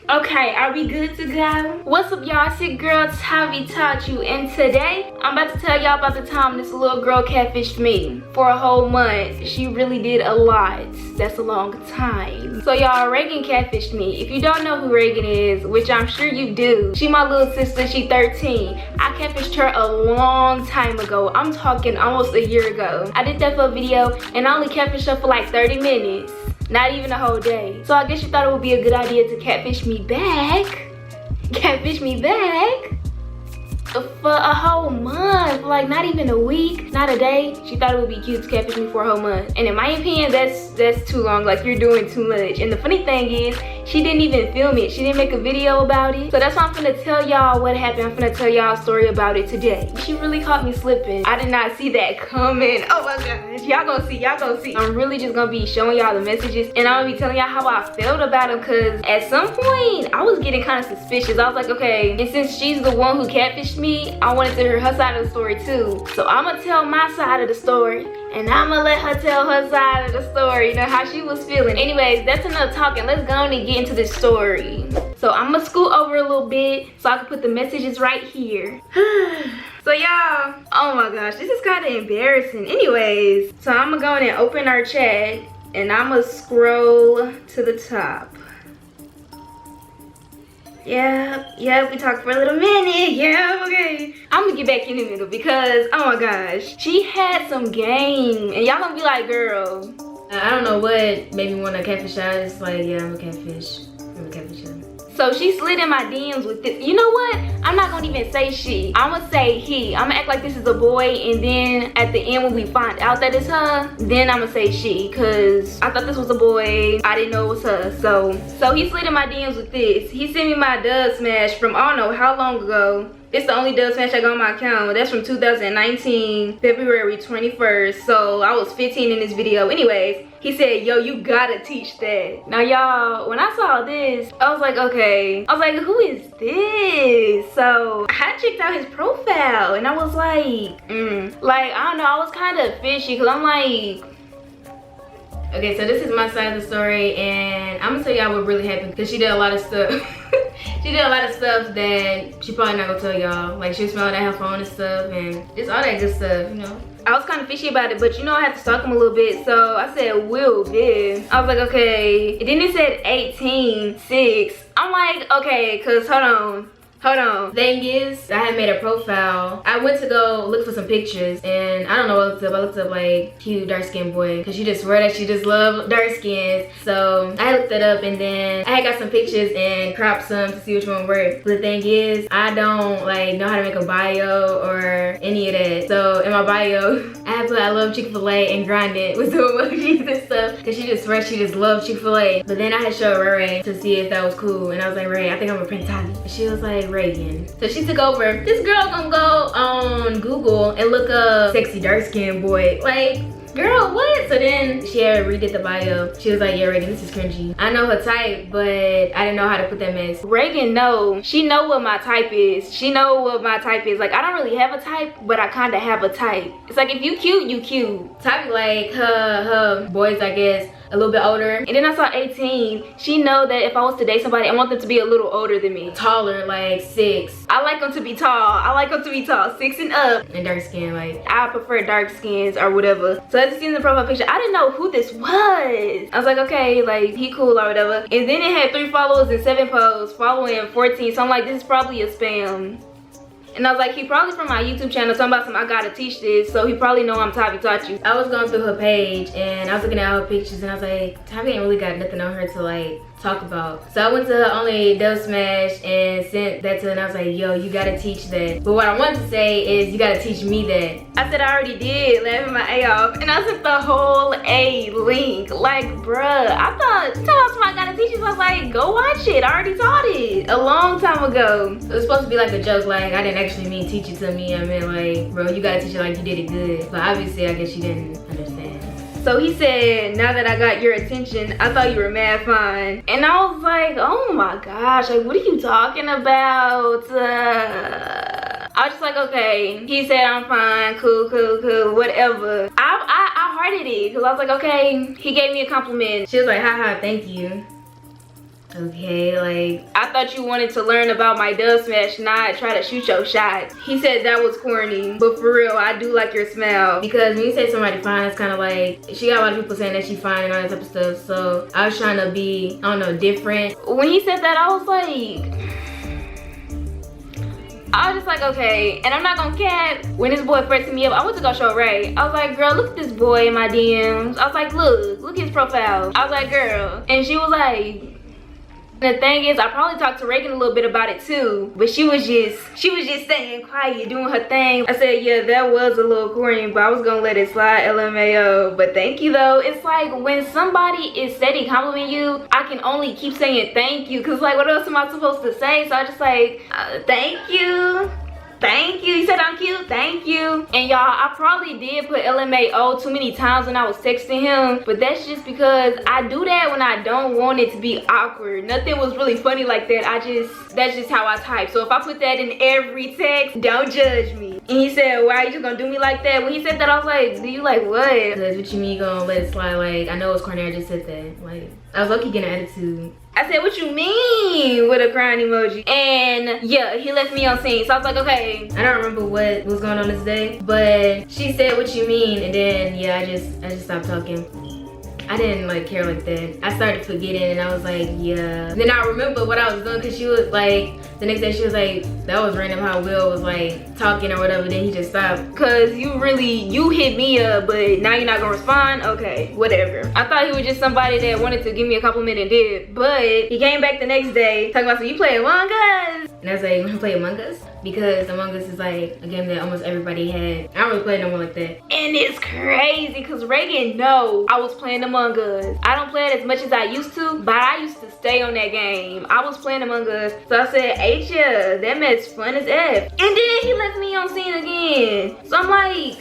Okay, are we good to go? What's up, y'all? It's your girl Tavi Taught You, and today I'm about to tell y'all about the time this little girl catfished me for a whole month. She really did a lot. That's a long time. So y'all, Reagan catfished me. If you don't know who Reagan is, which I'm sure you do, she my little sister. She 13. I catfished her a long time ago. I'm talking almost a year ago. I did that for a video, and I only catfished her for like 30 minutes. Not even a whole day. So I guess you thought it would be a good idea to catfish me back. Catfish me back for a whole month, like not even a week, not a day. She thought it would be cute to catfish me for a whole month. And in my opinion, that's too long. Like, you're doing too much. And the funny thing is, she didn't even film it. She didn't make a video about it. So that's why I'm gonna tell y'all what happened. I'm gonna tell y'all a story about it today. She really caught me slipping. I did not see that coming. Oh my gosh, y'all gonna see, y'all gonna see. I'm really just gonna be showing y'all the messages, and I'm gonna be telling y'all how I felt about them, cause at some point, I was getting kind of suspicious. I was like, okay, and since she's the one who catfished me, I wanted to hear her side of the story too. So I'm gonna tell my side of the story, and I'm gonna let her tell her side of the story, you know, how she was feeling. Anyways, that's enough talking. Let's go on and get into this story. So I'm gonna scoot over a little bit so I can put the messages right here. So y'all, oh my gosh, this is kind of embarrassing. Anyways, so I'm gonna go in and open our chat, and I'm gonna scroll to the top. Yep, we talked for a little minute. Yeah, okay. I'm gonna get back in the middle because, oh my gosh, she had some game, and y'all gonna be like, girl, I don't know what made me want to catfish her. It's like, yeah, I'm a catfish. I'm a catfish her. So she slid in my DMs with this. You know what? I'm not gonna even say she. I'm gonna say he. I'm gonna act like this is a boy, and then at the end when we find out that it's her, then I'm gonna say she, because I thought this was a boy. I didn't know it was her. So he slid in my DMs with this. He sent me my dub smash from I don't know how long ago. It's the only dub smash I got on my account. That's from 2019, February 21st. So I was 15 in this video. Anyways, he said, yo, you gotta teach that. Now y'all, when I saw this, I was like, okay. I was like, who is this? So I checked out his profile, and I was like, like, I don't know, I was kind of fishy, because I'm like, okay, so this is my side of the story, and I'm gonna tell y'all what really happened, because she did a lot of stuff. She did a lot of stuff that she probably not gonna tell y'all. Like, she was smelling at her phone and stuff, and just all that good stuff, you know. I was kind of fishy about it, but you know, I had to stalk him a little bit, so I said, will this? I was like, okay. And then it said 18/6. I'm like, okay, because hold on. Thing is, I had made a profile. I went to go look for some pictures, and I don't know what I looked up. I looked up like cute dark skinned boy, because she just swear that she just love dark skins. So I looked it up, and then I had got some pictures and cropped some to see which one worked. But the thing is, I don't like know how to make a bio or any of that. So in my bio, I had put I love Chick-fil-A and grind it with some emojis and stuff, because she just swear she just loves Chick-fil-A. But then I had showed Ray to see if that was cool, and I was like, Ray, I think I'm gonna print Tommy. And she was like, Reagan. So she took over. This girl gonna go on Google and look up sexy dark skinned boy. Like, girl, what? So then she had redid the bio. She was like, yeah, Reagan, this is cringy. I know her type, but I didn't know how to put that mess. Reagan she know what my type is. She know what my type is. Like, I don't really have a type, but I kind of have a type. It's like, if you cute, you cute. Type like her boys, I guess, a little bit older. And then I saw 18. She know that if I was to date somebody, I want them to be a little older than me. Taller, like 6. I like them to be tall. I like them to be tall, 6 and up. And dark skin, like, I prefer dark skins or whatever. So as you see in the profile picture, I didn't know who this was. I was like, okay, like, he cool or whatever. And then it had 3 followers and 7 posts, following 14. So I'm like, this is probably a spam. And I was like, he probably from my YouTube channel talking about some I gotta teach this, so he probably know I'm Tavi Taught You. I was going through her page, and I was looking at her pictures, and I was like, Tavi ain't really got nothing on her to like talk about. So I went to her only dub smash and sent that to her, and I was like, yo, you gotta teach that. But what I wanted to say is, you gotta teach me that. I said I already did, laughing my A off, and I sent the whole A link. Like, bruh, I thought, tell us I gotta teach you. So I was like, go watch it. I already taught it a long time ago. It was supposed to be like a joke, like I didn't actually mean teach it to me. I meant like, bro, you gotta teach it like you did it good. But obviously, I guess she didn't understand. So he said, now that I got your attention, I thought you were mad fine. And I was like, oh my gosh, like, what are you talking about? I was just like, okay. He said, I'm fine, cool, whatever. I hearted it, because I was like, okay, he gave me a compliment. She was like, haha, thank you. Okay, like, I thought you wanted to learn about my dub smash, not try to shoot your shot. He said that was corny, but for real, I do like your smile. because when you say somebody fine, it's kind of like, she got a lot of people saying that she fine and all that type of stuff. So I was trying to be, I don't know, different. When he said that, I was just like, okay. And I'm not gonna cap. When this boy first hit me up, I went to go show Ray. I was like, girl, look at this boy in my DMs. I was like, look at his profile. I was like, girl. And she was like, the thing is, I probably talked to Reagan a little bit about it too, but she was just staying quiet, doing her thing. I said, yeah, that was a little corny, but I was gonna let it slide, LMAO. But thank you though. It's like when somebody is steady complimenting you, I can only keep saying thank you, cause like what else am I supposed to say? So I just like, thank you. Thank you. He said I'm cute. Thank you. And y'all, I probably did put LMAO too many times when I was texting him, but that's just because I do that when I don't want it to be awkward. Nothing was really funny like that. That's just how I type. So if I put that in every text, don't judge me. And he said, why you just gonna do me like that? When he said that, I was like, do you like what? Because what you mean you gonna let it slide? Like, I know it's corny, I just said that. Like, I was lucky getting an attitude. I said, what you mean? With a crying emoji. And yeah, he left me on scene. So I was like, okay. I don't remember what was going on this day, but she said, what you mean? And then, yeah, I just stopped talking. I didn't like care like that. I started forgetting and I was like, yeah. And then I remember what I was doing because she was like, the next day she was like, that was random how Will was like talking or whatever, then he just stopped. Cause you hit me up, but now you're not gonna respond? Okay, whatever. I thought he was just somebody that wanted to give me a compliment and did, but he came back the next day talking about, so you play Among Us? And I was like, you wanna play Among Us? Because Among Us is like a game that almost everybody had. I don't really play no more like that. And it's crazy because Reagan know I was playing Among Us. I don't play it as much as I used to, but I used to stay on that game. I was playing Among Us. So I said, yeah, that mess fun as F. And then he left me on scene again. So I'm like,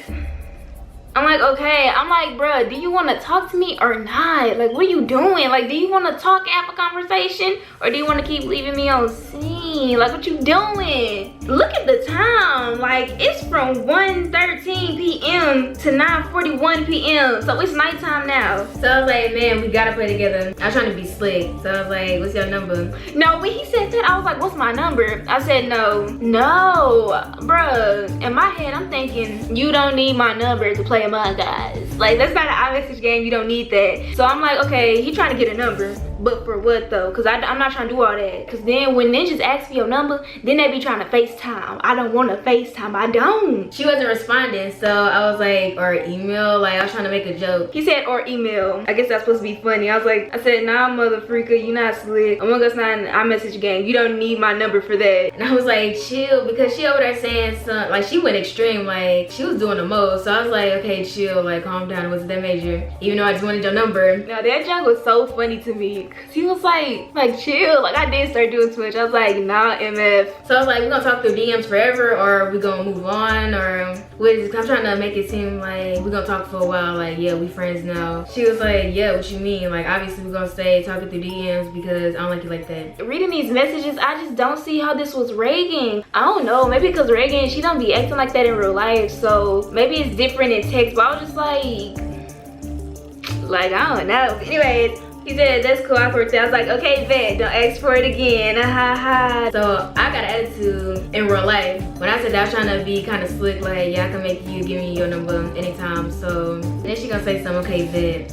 okay. I'm like, bruh, do you want to talk to me or not? Like, what are you doing? Like, do you want to talk, have a conversation? Or do you want to keep leaving me on scene? Like, what you doing? Look at the time. Like, it's from 1:13 p.m. to 9:41 p.m. So it's nighttime now. So I was like, man, we gotta play together. I was trying to be slick. So I was like, what's your number? No, when he said that, I was like, what's my number? I said, no, bruh. In my head, I'm thinking, you don't need my number to play Among Us. Like, that's not an iMessage game. You don't need that. So I'm like, okay, he trying to get a number. But for what though? Because I'm not trying to do all that. Because then when ninjas ask for your number, then they be trying to FaceTime. I don't want to FaceTime. I don't. She wasn't responding, so I was like, or email. Like, I was trying to make a joke. He said, or email. I guess that's supposed to be funny. I said, nah, mother freaker, you not slick. Among Us not an iMessage game. You don't need my number for that. And I was like, chill, because she over there saying something, like, she went extreme. Like, she was doing the most. So I was like, okay, chill, like, calm down. It wasn't that major. Even though I just wanted your number. Now, that junk was so funny to me. Cause he was like chill. Like, I did start doing too much. I was like, nah, MF. So I was like, we're gonna talk through DMs forever, or we gonna move on, or what is it? I'm trying to make it seem like we're gonna talk for a while. Like, yeah, we friends now. She was like, yeah, what you mean? Like, obviously we're gonna stay talking through DMs because I don't like you like that. Reading these messages, I just don't see how this was Reagan. I don't know. Maybe because Reagan, she don't be acting like that in real life. So maybe it's different in text. But I was just like, I don't know. Anyways. He said, that's cool, I was like, okay, bet, don't ask for it again, So I got an attitude in real life. When I said that, I was trying to be kind of slick, like, yeah, I can make you give me your number anytime. So then she gonna say something, okay, bet.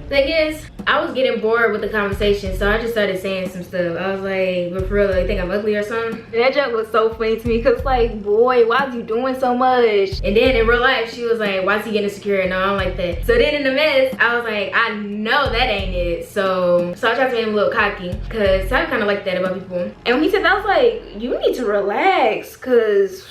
Thing is, I was getting bored with the conversation, so I just started saying some stuff. I was like, but for real, you think I'm ugly or something? That joke was so funny to me, because like, boy, why is you doing so much? And then in real life, she was like, why is he getting insecure? No, I don't like that. So then in the mess, I was like, I know that ain't it. So I tried to make him a little cocky, because I kind of like that about people. And when he said that, I was like, you need to relax, because...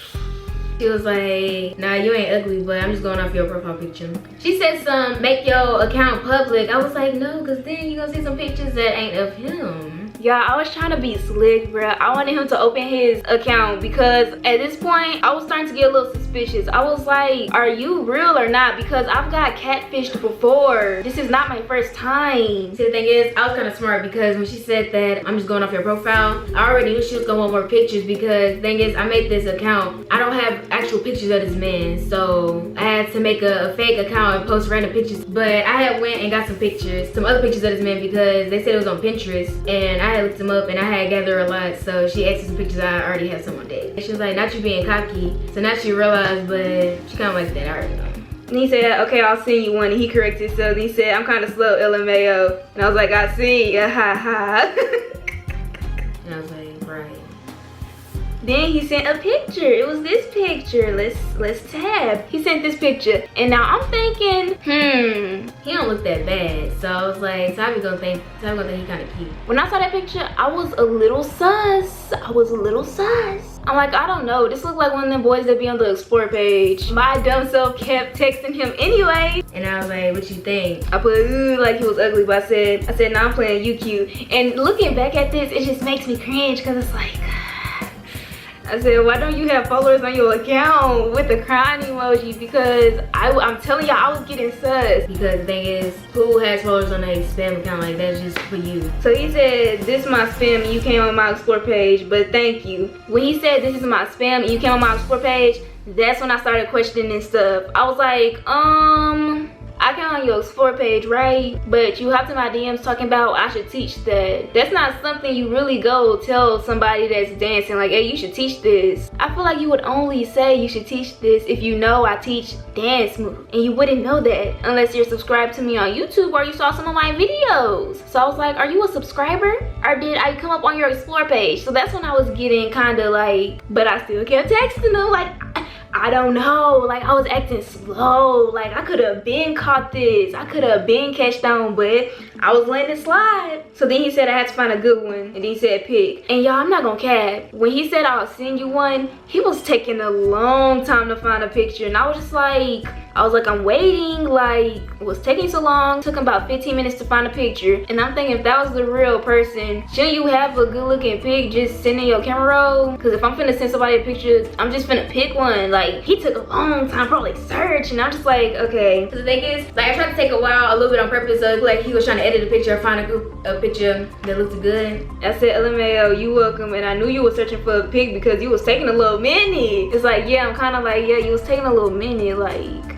She was like, nah, you ain't ugly, but I'm just going off your profile picture. She said make your account public. I was like, no, because then you're going to see some pictures that ain't of him. Yeah, I was trying to be slick, bro. I wanted him to open his account because at this point, I was starting to get a little suspicious. I was like, are you real or not? Because I've got catfished before. This is not my first time. See, the thing is, I was kind of smart because when she said that I'm just going off your profile, I already knew she was gonna want more pictures because the thing is, I made this account. I don't have actual pictures of this man, so I had to make a fake account and post random pictures. But I had went and got some pictures, some other pictures of this man because they said it was on Pinterest, and I had looked him up and I had gathered a lot. So she asked me some pictures. I already had some on date. She was like, not you being cocky. So now she realized, but she kind of like that. I already know. And he said, okay, I'll send you one. And he corrected himself. And he said, I'm kind of slow, LMAO. And I was like, I see. Ha ha. And I was like, right. Then he sent a picture. It was this picture. Let's tab. He sent this picture. And now I'm thinking, he don't look that bad. So I was like, Tavi gonna think he kind of cute. when I saw that picture, I was a little sus. I'm like, I don't know. This looked like one of them boys that be on the explore page. My dumb self kept texting him anyway. And I was like, what you think? I put ooh like he was ugly, but I said, nah, I'm playing you cute. And looking back at this, it just makes me cringe because it's like, I said, why don't you have followers on your account with the crying emoji? Because I'm telling y'all, I was getting sus. Because the thing is, who has followers on a spam account like that's just for you? So he said, this is my spam and you came on my explore page, but thank you. When he said this is my spam and you came on my explore page, that's when I started questioning stuff. I was like, I came on your explore page, right? But you hopped in my DMs talking about I should teach that. That's not something you really go tell somebody that's dancing like, hey, you should teach this. I feel like you would only say you should teach this if you know I teach dance moves. And you wouldn't know that unless you're subscribed to me on YouTube or you saw some of my videos. So I was like, are you a subscriber? Or did I come up on your explore page? So that's when I was getting kind of like, but I still kept texting them like, I don't know, like I was acting slow. Like I could have been caught this. I could have been catched on, but I was letting it slide. So then he said I had to find a good one. And then he said pick. And y'all, I'm not gonna cap. When he said I'll send you one, he was taking a long time to find a picture. And I was just like, I'm waiting, like, it was taking so long. Took him about 15 minutes to find a picture. And I'm thinking if that was the real person, shouldn't you have a good looking pic just sending your camera roll? Cause if I'm finna send somebody a picture, I'm just finna pick one. Like, he took a long time, probably search. And I'm just like, okay. So the thing is, like I tried to take a while, a little bit on purpose. So like he was trying to edit a picture or find a picture that looked good. I said, LMAO, you welcome. And I knew you were searching for a pic because you was taking a little minute. It's like, yeah, I'm kind of like, yeah, you was taking a little minute, like.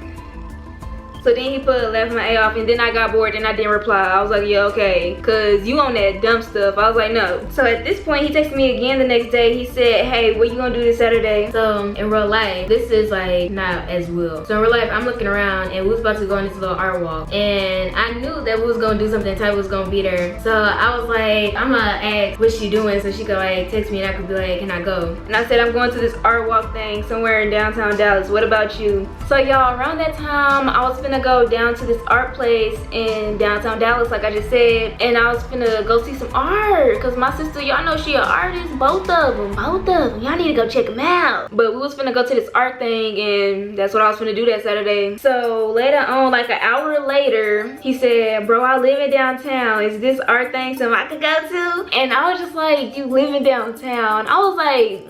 So then he put left my A off and then I got bored and I didn't reply. I was like, yeah, okay, cause you on that dumb stuff. I was like, no. So at this point, he texted me again the next day. He said, hey, what you gonna do this Saturday? So in real life, this is like not as well. So in real life, I'm looking around and we was about to go on this little art walk. And I knew that we was gonna do something, Ty was gonna be there. So I was like, I'm gonna ask what she doing so she could like text me and I could be like, can I go? And I said, I'm going to this art walk thing somewhere in downtown Dallas. What about you? So y'all, around that time, I was finna go down to this art place in downtown Dallas, like I just said, and I was finna go see some art because my sister, y'all know she an artist, both of them, y'all need to go check them out. But we was finna go to this art thing and that's what I was finna do that Saturday. So later on, like an hour later, he said, bro, I live in downtown, is this art thing something I could go to? And I was just like, you live in downtown? I was like,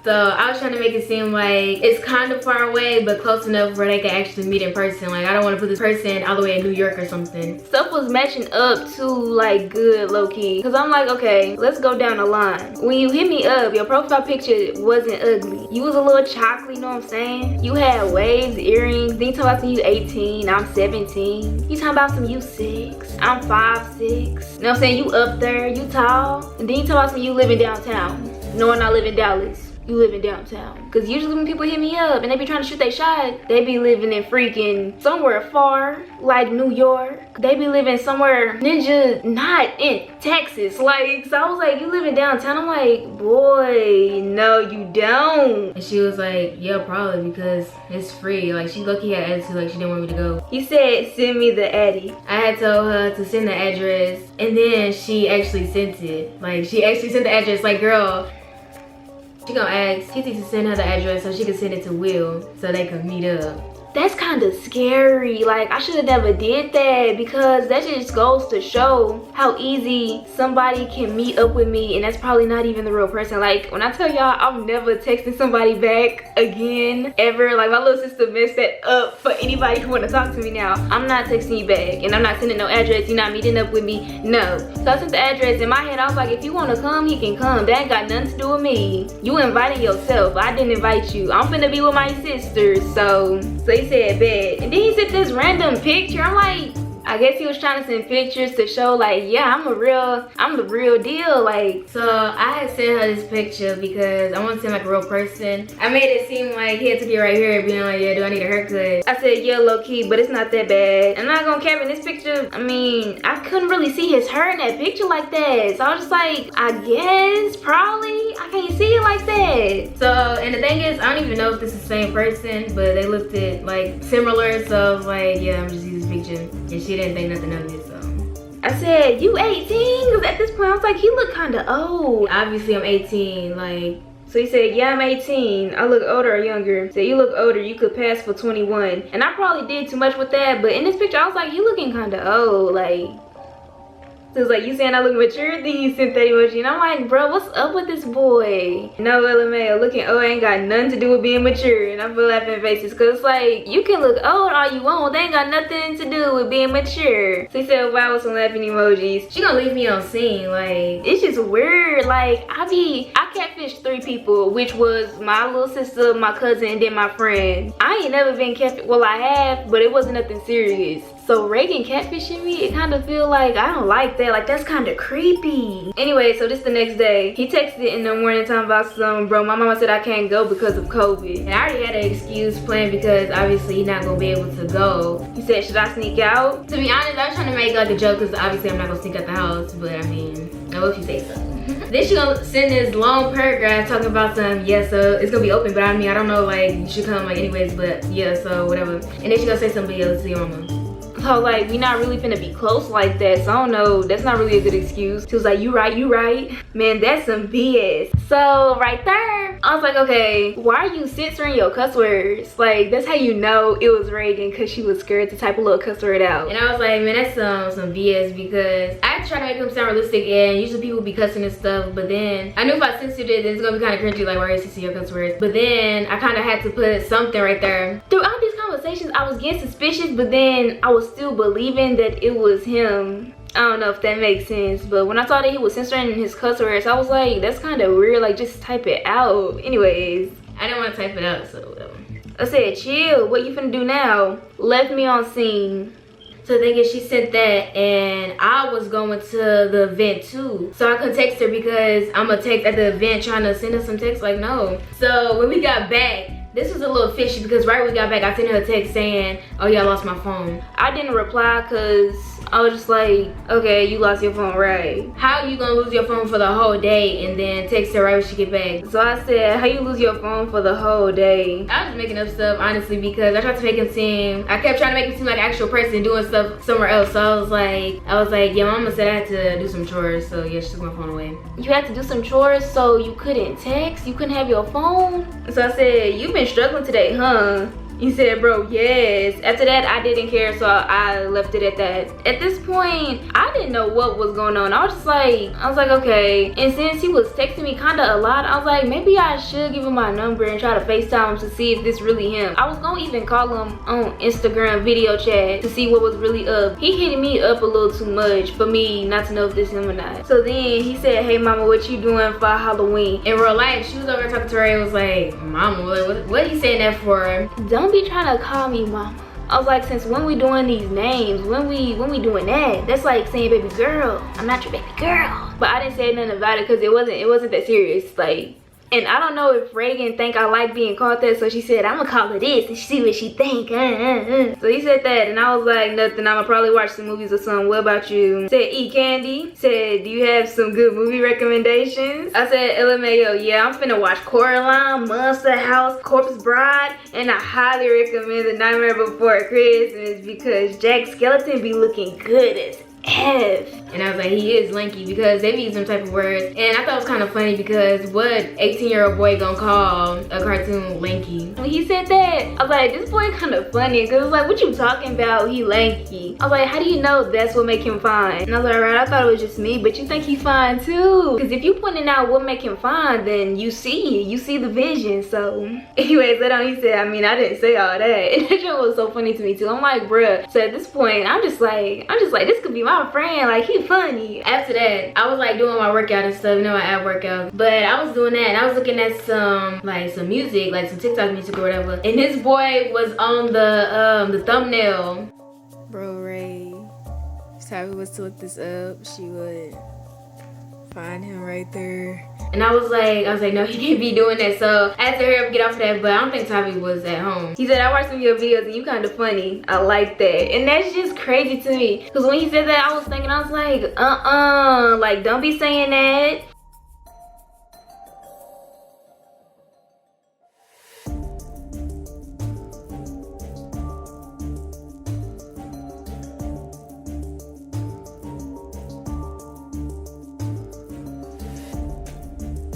so I was trying to make it seem like it's kind of far away, but close enough where they can actually meet in person. Like I don't want to put this person all the way in New York or something. Stuff was matching up too, like good, low key. Cause I'm like, okay, let's go down the line. When you hit me up, your profile picture wasn't ugly. You was a little chocolate, you know what I'm saying? You had waves, earrings. Then you talking about some you 18, I'm 17. You talking about some you 6, I'm 5'6". You know what I'm saying? You up there, you tall. And then you talking about some you live in downtown. Knowing I live in Dallas. You live in downtown. Cause usually when people hit me up and they be trying to shoot their shot, they be living in freaking somewhere far, like New York. They be living somewhere ninja, not in Texas. Like, so I was like, you live in downtown? I'm like, boy, no you don't. And she was like, yeah, probably because it's free. Like she low-key had attitude, like she didn't want me to go. He said, send me the addy. I had told her to send the address and then she actually sent it. Like she actually sent the address, like girl, she gonna ask Kitty to send her the address so she can send it to Will so they can meet up. that's kind of scary. Like, I should have never did that, because that just goes to show how easy somebody can meet up with me, and that's probably not even the real person. Like, when I tell y'all I'm never texting somebody back again ever, like my little sister messed that up for anybody who want to talk to me now. I'm not texting you back, and I'm not sending no address. You're not meeting up with me, no. So I sent the address. In my head I was like, if you want to come, he can come. That ain't got nothing to do with me. You invited yourself. I didn't invite you. I'm finna be with my sisters. So he said bet, and then he sent this random picture. I'm like, I guess he was trying to send pictures to show like, yeah, I'm the real deal. Like, so I had sent her this picture because I want to seem like a real person. I made it seem like he had to be right here being like, yeah, do I need a haircut? I said, yeah, low key, but it's not that bad. I'm not gonna cap in this picture. I mean, I couldn't really see his hair in that picture like that. So I was just like, I guess, probably. I can't see it like that. So, and the thing is, I don't even know if this is the same person, but they looked at like similar. So I was like, yeah, I'm just using this picture. And she didn't think nothing of it, so. I said, you 18? Because at this point, I was like, he looked kind of old. Obviously, I'm 18, like. So he said, yeah, I'm 18. I look older or younger. So you look older, you could pass for 21. And I probably did too much with that, but in this picture, I was like, you looking kind of old, like. So it was like, you saying I look mature? Then you sent that emoji, and I'm like, bro, what's up with this boy? No, LMAO, looking old ain't got nothing to do with being mature. And I feel laughing faces, cause it's like, you can look old all you want, they ain't got nothing to do with being mature. So he said, wow, with some laughing emojis. She gonna leave me on scene, like. It's just weird. Like, I catfished 3 people, which was my little sister, my cousin, and then my friend. I ain't never been catfished. Well, I have, but it wasn't nothing serious. So Reagan catfishing me, it kind of feel like, I don't like that. Like, that's kind of creepy. Anyway, so this the next day. He texted in the morning time about some, bro, my mama said I can't go because of COVID. And I already had an excuse planned because obviously he's not gonna be able to go. He said, should I sneak out? To be honest, I was trying to make like a joke because obviously I'm not gonna sneak out the house, but I mean, no, if you say so. Then she gonna send this long paragraph talking about some, yeah, so it's gonna be open, but I mean, I don't know, like, you should come, like, anyways, but yeah, so whatever. And then she gonna say something else to your mama. So like, we not really finna be close like that, so I don't know, that's not really a good excuse. She was like, you right. Man, that's some BS. So right there, I was like, okay, why are you censoring your cuss words? Like, that's how you know it was Reagan, because she was scared to type a little cuss word out. And I was like, man, that's some BS, because I try to make them sound realistic, and usually people be cussing and stuff, but then I knew if I censored it, then it's gonna be kind of cringy, like, why are you censoring your cuss words? But then I kind of had to put something right there. Throughout these conversations, I was getting suspicious, but then I was still believing that it was him. I don't know if that makes sense, but when I saw that he was censoring his cuss words, I was like, that's kind of weird, like, just type it out. Anyways, I didn't want to type it out, so whatever. I said, chill, what you finna do now? Left me on scene. So the thing is, she sent that, and I was going to the event too. So I couldn't text her because I'm gonna text at the event trying to send her some text, like, no. So when we got back, this was a little fishy because right when we got back, I sent her a text saying, oh yeah, I lost my phone. I didn't reply because I was just like, okay, you lost your phone, right? How you gonna lose your phone for the whole day and then text her right when she get back? So I said, how you lose your phone for the whole day? I was just making up stuff, honestly, because I tried to make him seem, I kept trying to make him seem like an actual person doing stuff somewhere else. So I was like, yeah, mama said I had to do some chores, so yeah, she took my phone away. You had to do some chores, so you couldn't text? You couldn't have your phone? So I said, you've been struggling today, huh? He said, bro, yes. After that, I didn't care, so I left it at that. At this point, I didn't know what was going on. I was like, okay. And since he was texting me kind of a lot, I was like, maybe I should give him my number and try to FaceTime him to see if this really him. I was gonna even call him on Instagram video chat to see what was really up. He hitting me up a little too much for me not to know if this him or not. So then he said, hey mama, what you doing for Halloween? In real life, she was over there talking to her and was like, mama, what he saying that for? Don't be trying to call me mama. I was like, since when we doing these names? When we doing that? That's like saying baby girl. I'm not your baby girl. But I didn't say nothing about it because it wasn't that serious. Like, and I don't know if Reagan think I like being called that, so she said, I'm gonna call her this and see what she think. So he said that, and I was like, nothing, I'ma probably watch some movies or something. What about you? Said, eat candy. Said, do you have some good movie recommendations? I said, LMAO, yeah, I'm finna watch Coraline, Monster House, Corpse Bride, and I highly recommend The Nightmare Before Christmas because Jack Skeleton be looking good as F. And I was like, he is lanky, because they be using some type of words. And I thought it was kind of funny, because what 18-year-old boy gonna call a cartoon lanky? When he said that, I was like, this boy kind of funny, because it's like, what you talking about? He lanky. I was like, how do you know that's what make him fine? And I was like, right, I thought it was just me, but you think he's fine too. Because if you pointing out what make him fine, then you see the vision. So anyways, later on he said, I mean, I didn't say all that. And that joke was so funny to me too. I'm like, bruh. So at this point, I'm just like, this could be my friend. Like, he funny. After that, I was like doing my workout and stuff, you know, my ab workout. But I was doing that, and I was looking at some music, like some TikTok music or whatever. And this boy was on the thumbnail. Bro Ray, if Tabby was to look this up, she would find him right there. And I was like, no, he can't be doing that. So I had to hurry up and get off of that, but I don't think Tabby was at home. He said, I watched some of your videos and you kind of funny. I like that. And that's just crazy to me. Because when he said that, I was thinking, I was like, like, don't be saying that.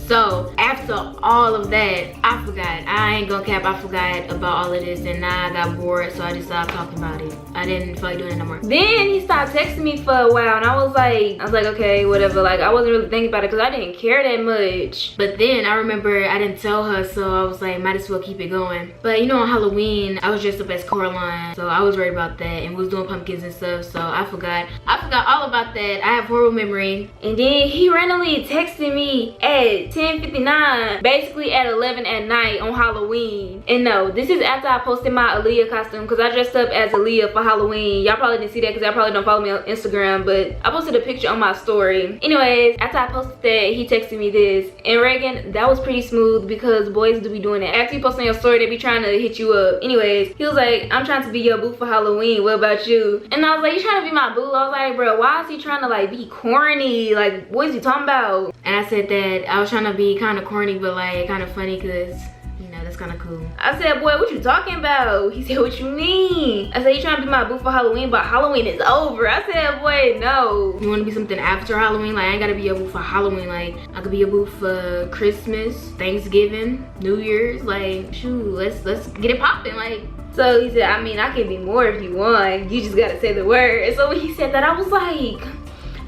So after all of that, I forgot. I ain't gonna cap, I forgot about all of this, and now I got bored, so I just stopped talking about it. I didn't feel like doing it no more. Then he stopped texting me for a while, and I was like, okay, whatever. Like, I wasn't really thinking about it because I didn't care that much. But then I remember I didn't tell her, so I was like, might as well keep it going. But you know, on Halloween, I was dressed up as Coraline, so I was worried about that, and we was doing pumpkins and stuff, so I forgot all about that. I have horrible memory. And then he randomly texted me at 10:59, basically at 11 at night on Halloween. And no, this is after I posted my Aaliyah costume, because I dressed up as Aaliyah for Halloween. Y'all probably didn't see that because y'all probably don't follow me on Instagram, but I posted a picture on my story. Anyways, after I posted that, he texted me this. And Reagan, that was pretty smooth because boys do be doing that. After you post on your story, they be trying to hit you up. Anyways, he was like, I'm trying to be your boo for Halloween. What about you? And I was like, you trying to be my boo? I was like, bro, why is he trying to like be corny? Like, what is he talking about? And I said that I was trying to be kind of corny, but like kind of funny, because you know, that's kind of cool. I said, boy, what you talking about? He said, what you mean? I said, you trying to be my boo for Halloween, but Halloween is over. I said, boy, no. You want to be something after Halloween? Like, I ain't gotta be a boo for Halloween. Like, I could be a boo for Christmas, Thanksgiving, New Year's. Like, shoot, let's get it popping. Like, so he said, I mean, I can be more if you want. You just gotta say the word. And so when he said that, I was like,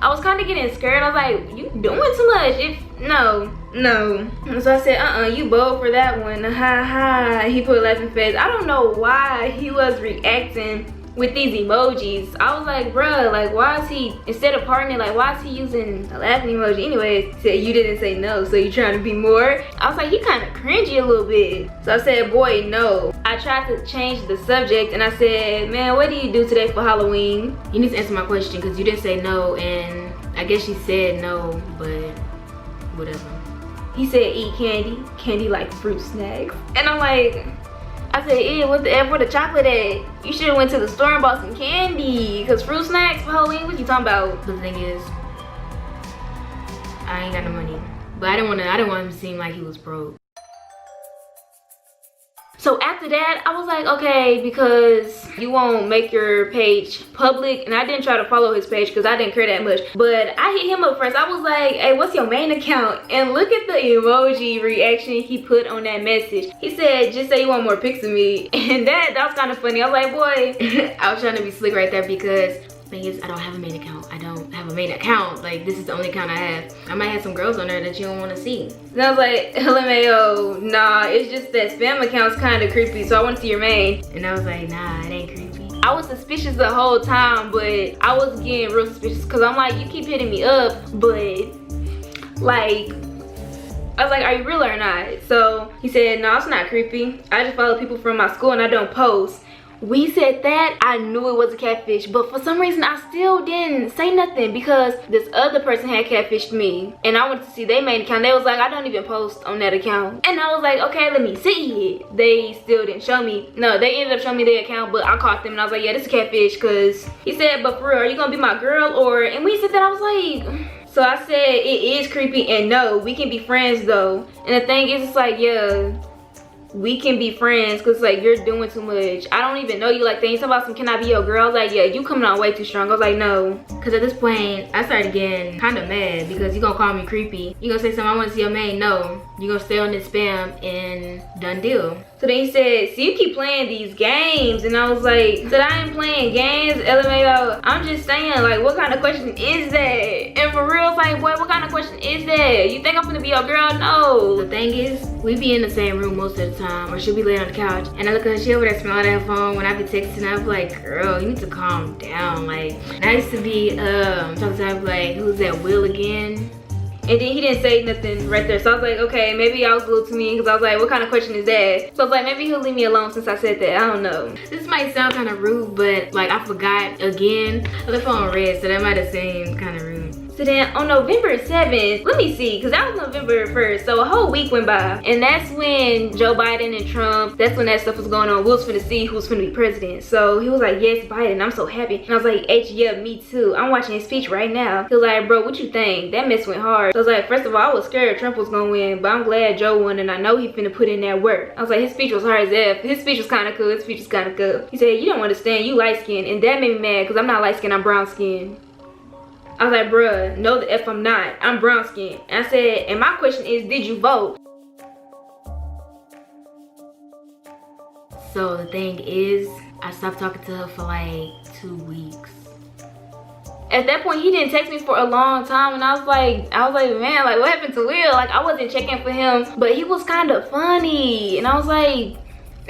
I was kind of getting scared. I was like, you doing too much. No. And so I said, you bold for that one. Ha ha. He put a laughing face. I don't know why he was reacting with these emojis. I was like, bruh, like, why is he, instead of partnering, like, why is he using a laughing emoji? Anyways, he said, you didn't say no, so you trying to be more? I was like, he kind of cringy a little bit. So I said, boy, no. I tried to change the subject, and I said, man, what do you do today for Halloween? You need to answer my question, because you didn't say no, and I guess she said no, but whatever. He said, eat candy like fruit snacks. And I'm like, I said, ew, what the F, where the chocolate at? You should have went to the store and bought some candy. Cause fruit snacks for Halloween, what you talking about? The thing is, I ain't got no money. But I didn't want him to seem like he was broke. So after that, I was like, okay, because you won't make your page public, and I didn't try to follow his page because I didn't care that much. But I hit him up first. I was like, hey, what's your main account? And look at the emoji reaction he put on that message. He said, just say you want more pics of me. And that was kind of funny. I was like, boy. I was trying to be slick right there, because thing is, I don't have a main account. I don't have a main account. Like, this is the only account I have. I might have some girls on there that you don't want to see. And I was like, LMAO, nah, it's just that spam account's kind of creepy, so I want to see your main. And I was like, nah, it ain't creepy. I was suspicious the whole time, but I was getting real suspicious because I'm like, you keep hitting me up, but like, I was like, are you real or not? So he said, no, it's not creepy. I just follow people from my school and I don't post. When he said that, I knew it was a catfish, but for some reason I still didn't say nothing because this other person had catfished me and I wanted to see their main account. They was like, I don't even post on that account. And I was like, okay, let me see it. They still didn't show me. No, they ended up showing me their account, but I caught them and I was like, yeah, this is catfish, because he said, but for real, are you gonna be my girl? Or, and when he said that, I was like, so I said, it is creepy and no, we can be friends though. And the thing is, it's like, yeah, we can be friends because like you're doing too much. I don't even know you like that. You talk about some, can I be your girl? I was like, yeah, you coming on way too strong. I was like, no. Because at this point, I started getting kind of mad because you gonna call me creepy. You gonna say something, I want to see your man? No. You gonna stay on this spam and done deal. So then he said, see, you keep playing these games. And I was like, said I ain't playing games, LMAO. I'm just saying, like, what kind of question is that? And for real, it's like, boy, what kind of question is that? You think I'm gonna be your girl? No. The thing is, we be in the same room most of the time, or she'll be laying on the couch. And I look at her, she over there smiling at her phone. When I be texting, I be like, girl, you need to calm down. Like, and I used to be, talking to her, like, who's that Will again? And then he didn't say nothing right there. So I was like, okay, maybe I was a little too mean because I was like, what kind of question is that? So I was like, maybe he'll leave me alone since I said that. I don't know. This might sound kind of rude, but like I forgot again. I left on red, so that might have seemed kind of rude. So then on November 7th, let me see, because that was November 1st. So a whole week went by. And that's when Joe Biden and Trump, that's when that stuff was going on. We was finna see who's finna be president. So he was like, yes, Biden, I'm so happy. And I was like, H, yeah, me too. I'm watching his speech right now. He was like, bro, what you think? That mess went hard. So I was like, first of all, I was scared Trump was gonna win, but I'm glad Joe won and I know he finna put in that work. I was like, his speech was hard as F. His speech was kind of cool. His speech was kind of cool. He said, you don't understand, you light skinned. And that made me mad because I'm not light skinned, I'm brown skinned. I was like, bruh, no the F I'm not. I'm brown skinned. And I said, and my question is, did you vote? So the thing is, I stopped talking to her for like 2 weeks. At that point, he didn't text me for a long time, and I was like, man, like, what happened to Will? Like, I wasn't checking for him, but he was kind of funny, and I was like,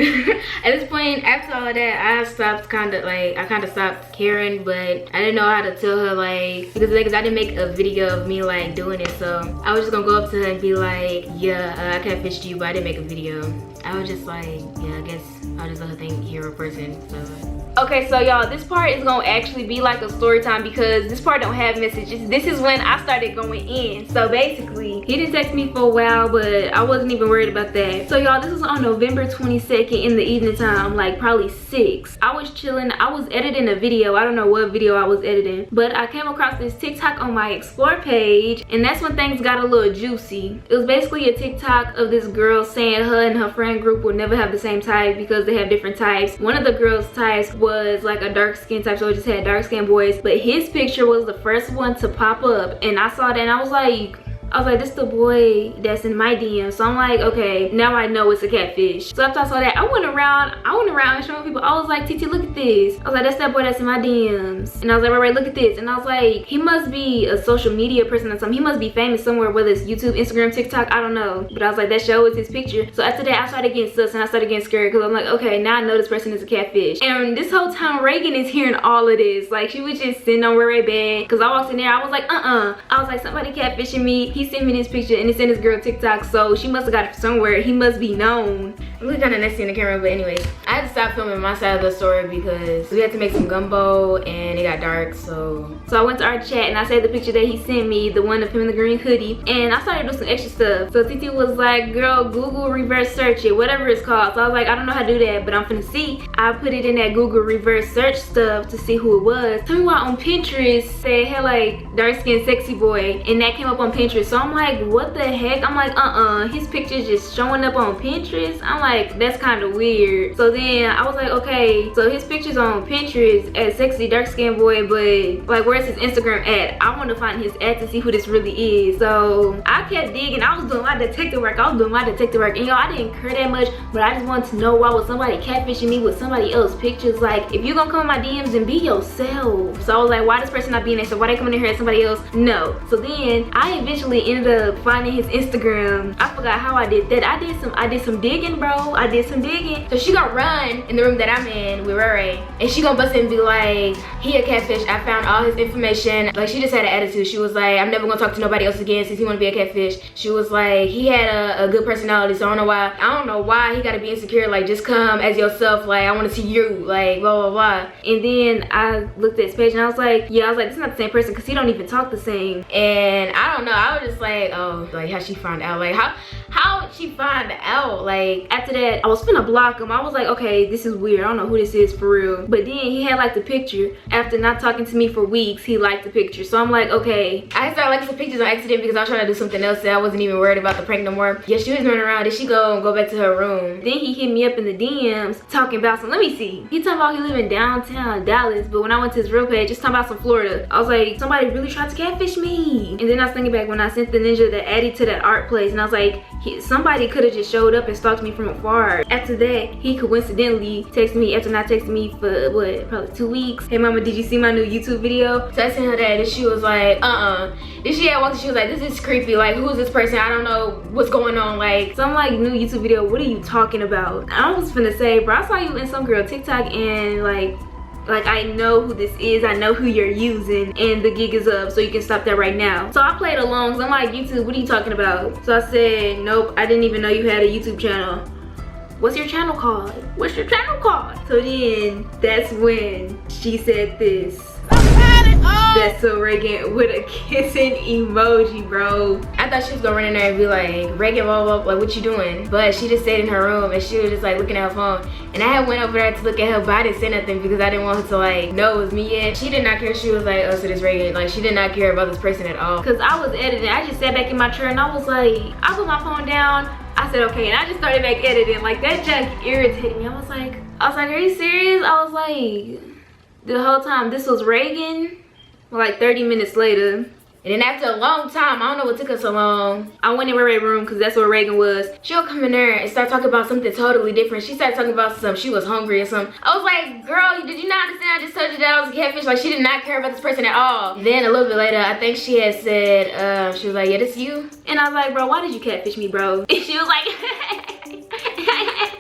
at this point, after all that, I kind of stopped caring, but I didn't know how to tell her, like, because I didn't make a video of me like doing it, so I was just gonna go up to her and be like, yeah, I catfished you, but I didn't make a video. I was just like, yeah, I guess I'll just let her think you're a person, so. Okay, so y'all, this part is gonna actually be like a story time because this part don't have messages. This is when I started going in. So basically, he didn't text me for a while, but I wasn't even worried about that. So y'all, this was on November 22nd in the evening time, like probably 6. I was chilling, I was editing a video. I don't know what video I was editing, but I came across this TikTok on my Explore page, and that's when things got a little juicy. It was basically a TikTok of this girl saying her and her friend group will never have the same type because they have different types. One of the girls' types was like a dark skin type, so it just had dark skin boys, but his picture was the first one to pop up, and I saw that and I was like, this the boy that's in my DM. So I'm like, okay, now I know it's a catfish. So after I saw that, I went around and showing people. I was like, TT, look at this. I was like, that's that boy that's in my DMs. And I was like, right, look at this. And I was like, he must be a social media person or something. He must be famous somewhere, whether it's YouTube, Instagram, TikTok, I don't know. But I was like, that show is his picture. So after that, I started getting sus and I started getting scared because I'm like, okay, now I know this person is a catfish. And this whole time, Reagan is hearing all of this. Like, she was just sitting on Ray bed because I walked in there. I was like, I was like, somebody catfishing me. He sent me this picture and it's in this girl TikTok, so she must have got it from somewhere. He must be known. I'm really kind of nasty in the camera, but anyways, I had to stop filming my side of the story because we had to make some gumbo and it got dark, so I went to our chat and I saved the picture that he sent me, the one of him in the green hoodie, and I started doing some extra stuff. So TT was like, girl, Google reverse search it, whatever it's called. So I was like, I don't know how to do that, but I'm finna see. I put it in that Google reverse search stuff to see who it was. Tell me why on Pinterest said, hey, like, dark skinned sexy boy, and that came up on Pinterest. So I'm like, what the heck? I'm like, his picture's just showing up on Pinterest. I'm like, that's kind of weird. So then I was like, okay, so his picture's on Pinterest as sexy dark skinned boy, but like, where's his Instagram at? I want to find his ad to see who this really is. So I kept digging. I was doing my detective work. And y'all, I didn't care that much, but I just wanted to know why was somebody catfishing me with somebody else's pictures. Like, if you gonna come in my DMs and be yourself. So I was like, why this person not being there? So why they coming in here as somebody else? No. So then I eventually ended up finding his Instagram. I forgot how I did that. I did some digging, bro. I did some digging. So she gonna run in the room that I'm in with Ray, and she gonna bust in and be like, he a catfish. I found all his information. Like, she just had an attitude. She was like, I'm never gonna talk to nobody else again since he wanna be a catfish. She was like, he had a good personality, so I don't know why he gotta be insecure. Like, just come as yourself. Like, I wanna see you. Like, blah blah blah. And then I looked at his page and I was like, yeah, this is not the same person because he don't even talk the same. And I don't know, I was just like, oh, like how she find out? Like how she find out? Like after that, I was finna block him. I was like, okay, this is weird. I don't know who this is for real. But then he had like the picture. After not talking to me for weeks, he liked the picture. So I'm like, okay. I started liking some pictures on accident because I was trying to do something else that I wasn't even worried about the prank no more. Yeah, she was running around. Then she go back to her room. Then he hit me up in the DMs talking about some, let me see. He talking about he live in downtown Dallas, but when I went to his real page, just talking about some Florida. I was like, somebody really tried to catfish me. And then I was thinking back when I sent the ninja the Addy to that art place, and I was like, somebody could have just showed up and stalked me from afar. After that, he coincidentally texted me after not texting me for what, probably 2 weeks. Hey mama, did you see my new YouTube video? So I sent her that, and she was like, Then she had walked and she was like, this is creepy. Like, who's this person? I don't know what's going on. Like, so I'm like, new YouTube video, what are you talking about? I was finna say, bro, I saw you in some girl TikTok, and like I know who this is, I know who you're using, and the gig is up, so you can stop that right now. So I played along, so I'm like, YouTube, what are you talking about? So I said, nope, I didn't even know you had a YouTube channel. What's your channel called? What's your channel called? So then that's when she said this. That's so Reagan with a kissing emoji, bro. I thought she was gonna run in there and be like, Reagan, blah, blah, blah, like, what you doing? But she just stayed in her room and she was just like looking at her phone. And I had went over there to look at her, but I didn't say nothing because I didn't want her to like know it was me yet. She did not care. She was like, oh, so this Reagan. Like, she did not care about this person at all. Cause I was editing. I just sat back in my chair and I was like, I put my phone down. I said, okay, and I just started back editing. Like, that just irritated me. I was like, are you serious? I was like, the whole time this was Reagan. Like 30 minutes later, and then after a long time, I don't know what took us so long, I went in Ray's room because that's where Reagan was. She'll come in there and start talking about something totally different. She started talking about some, she was hungry or something. I was like, girl, did you not understand? I just told you that I was a catfish. Like, she did not care about this person at all. Then a little bit later, I think she had said, she was like, yeah, this you? And I was like, bro, why did you catfish me, bro? And she was like,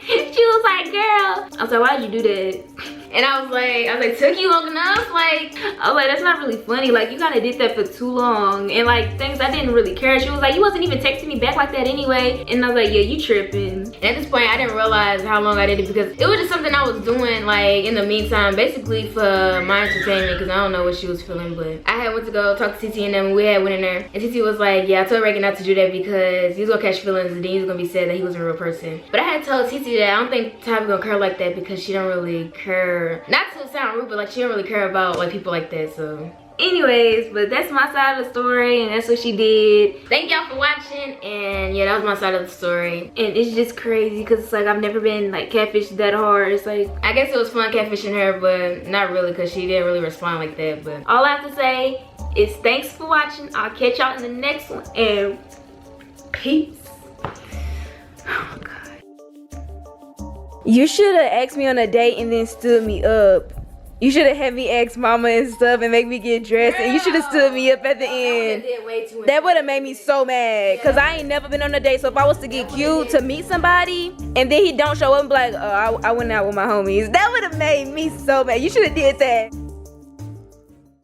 she was like, girl. I was like, why did you do that? And I was like, took you long enough? Like, I was like, that's not really funny. Like, you kind of did that for too long. And like, things I didn't really care. She was like, you wasn't even texting me back like that anyway. And I was like, yeah, you tripping. And at this point, I didn't realize how long I did it because it was just something I was doing like in the meantime, basically for my entertainment, because I don't know what she was feeling. But I had went to go talk to TT and them. We had went in there. And TT was like, yeah, I told Reagan not to do that because he was gonna catch feelings and then he was gonna be sad that he was a real person. But I had told TT that I don't think Ty's gonna care like that because she don't really care. Not to sound rude, but like she don't really care about like people like that. So anyways, but that's my side of the story and that's what she did. Thank y'all for watching, and yeah, that was my side of the story. And it's just crazy because it's like I've never been like catfished that hard. It's like, I guess it was fun catfishing her, but not really because she didn't really respond like that. But all I have to say is thanks for watching. I'll catch y'all in the next one, and peace. Oh my God. You should have asked me on a date and then stood me up. You should have had me ask mama and stuff and make me get dressed. Girl, and you should have stood me up at the end. That would have made me so mad. Because I ain't never been on a date. So if I was to get cute to meet somebody and then he don't show up and be like, oh, I went out with my homies. That would have made me so mad. You should have did that.